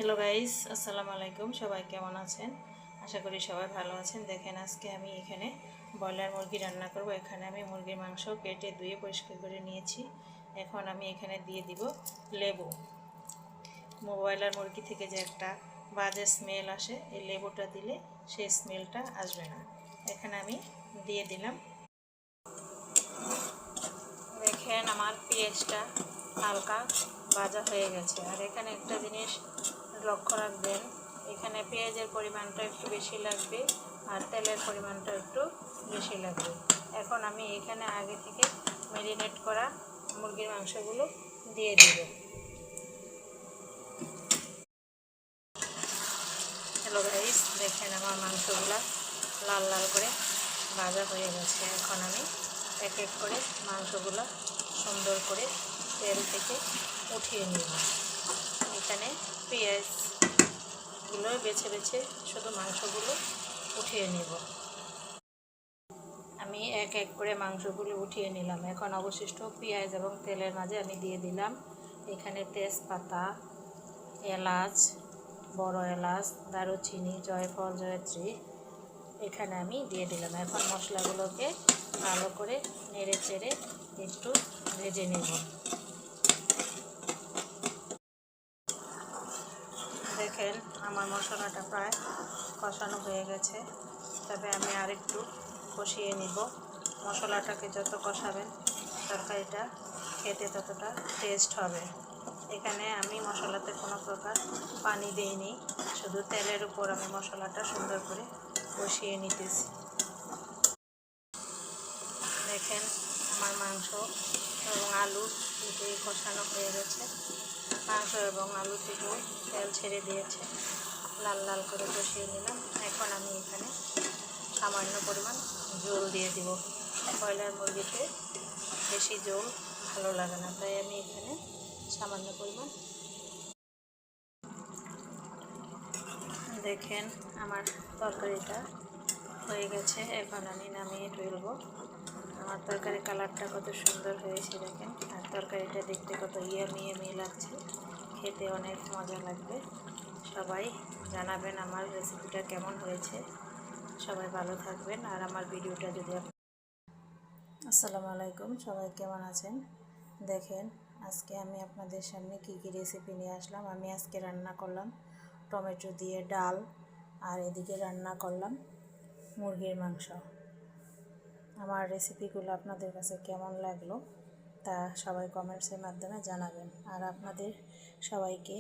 Hello guys, আসসালামু আলাইকুম। সবাই কেমন আছেন? আশা করি সবাই ভালো আছেন। দেখেন, আজকে আমি এখানে ব্রয়লার মুরগি রান্না করব। এখানে আমি মুরগির মাংস কেটে ধুয়ে পরিষ্কার করে নিয়েছি। এখন আমি এখানে দিয়ে দিব লেবু। ব্রয়লার মুরগি থেকে যে একটা বাজে স্মেল আসে, এই লেবুটা দিলে সেই স্মেলটা আসবে না। এখানে আমি দিয়ে দিলাম। দেখেন, আমার পেঁয়াজটা হালকা ভাজা হয়ে গেছে। আর এখানে একটা জিনিস লক্ষ্য রাখবেন, এখানে পেঁয়াজের পরিমাণটা একটু বেশি লাগবে আর তেলের পরিমাণটা একটু বেশি লাগবে। এখন আমি এখানে আগে থেকে ম্যারিনেট করা মুরগির মাংসগুলো দিয়ে দিব। হ্যালো গাইস, দেখেন আমার মাংসগুলো লাল লাল করে ভাজা হয়ে গেছে। এখন আমি এক এক করে মাংসগুলো সুন্দর করে তেল থেকে উঠিয়ে নিব। এখানে পেঁয়াজগুলো বেছে বেছে শুধু মাংসগুলো উঠিয়ে নিব। আমি এক এক করে মাংসগুলো উঠিয়ে নিলাম। এখন অবশিষ্ট পেঁয়াজ এবং তেলের মাঝে আমি দিয়ে দিলাম এখানে তেজপাতা, এলাচ, বড় এলাচ, দারুচিনি, জয়ফল, জয়ত্রী এখানে আমি দিয়ে দিলাম। এখন মশলাগুলোকে ভালো করে নেড়ে চেড়ে একটু ভেজে নেব। দেখেন, আমার মশলাটা প্রায় কষানো হয়ে গেছে, তবে আমি আরেকটু কষিয়ে নিব। মশলাটাকে যত কষাবেন তরকারিটা খেতে ততটা টেস্ট হবে। এখানে আমি মশলাতে কোনো প্রকার পানি দিইনি, শুধু তেলের উপর আমি মশলাটা সুন্দর করে কষিয়ে নিতেছি। দেখেন, আমার মাংস এবং আলু দুটোই কষানো হয়ে গেছে। মাংস এবং আলু থেকেও তেল ছেড়ে দিয়েছে। লাল লাল করে কষিয়ে নিলাম। এখন আমি এখানে সামান্য পরিমাণ জল দিয়ে দিব। ব্রয়লার মুরগিতে বেশি জল ভালো লাগে না, তাই আমি এখানে সামান্য পরিমাণ। দেখেন, আমার তরকারিটা হয়ে গেছে। এখন আমি নামিয়ে ফেলব। আমার তরকারি কালারটা কত সুন্দর হয়েছে দেখেন, আর তরকারিটা দেখতে কত ইয়ামি লাগছে। খেতে অনেক মজা লাগবে। সবাই জানাবেন আমার রেসিপিটা কেমন হয়েছে। সবাই ভালো থাকবেন। আর আমার ভিডিওটা যদি আসসালামু আলাইকুম, সবাই কেমন আছেন? দেখেন, আজকে আমি আপনাদের সামনে কী রেসিপি নিয়ে আসলাম। আমি আজকে রান্না করলাম টমেটো দিয়ে ডাল, আর এদিকে রান্না করলাম মুরগির মাংস। আমার রেসিপিগুলো আপনাদের কাছে কেমন লাগলো তা সবাই কমেন্টসের মাধ্যমে জানাবেন। আর আপনাদের সবাইকে